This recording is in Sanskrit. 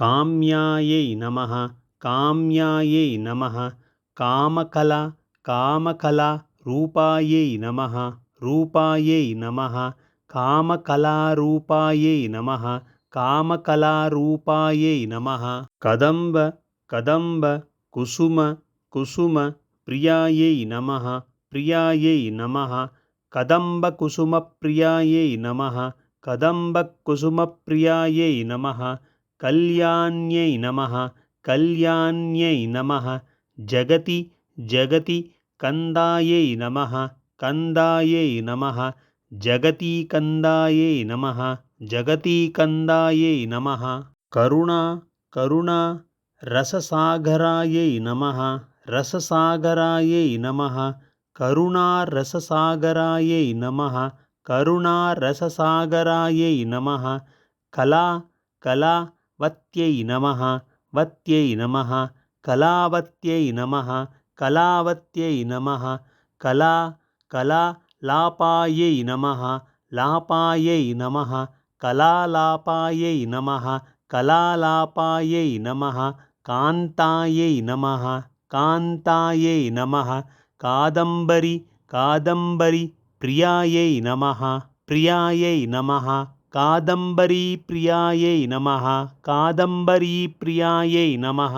काम्यायै नमः काम्यायै नमः कामकला रूपायै नमः रूपायै नमः कामकलारूपायै नमः कामकलारूपायै नमः कदम्ब कुसुम प्रियायै नमः प्रियायै नमः कदम्बकुसुमप्रियायै नमः कदम्बकुसुमप्रियायै नमः कल्याण्यै नमः कल्याण्यै नमः जगति कन्दायै नमः कन्दायै नमः जगतीकन्दायै नमः जगतीकन्दायै नमः करुणा रससागरायै नमः रससागरायै नमः करुणारससागरायै नमः करुणारससागरायै नमः कलावत्यै नमः वत्यै नमः कलावत्यै नमः कलावत्यै नमः कलालापायै नमः लापायै नमः कलालापायै नमः कलालापायै नमः कान्तायै नमः कान्तायै नमः कादम्बरी प्रियायै नमः प्रियायै नमः कादम्बरी प्रियायै नमः कादम्बरी प्रियायै नमः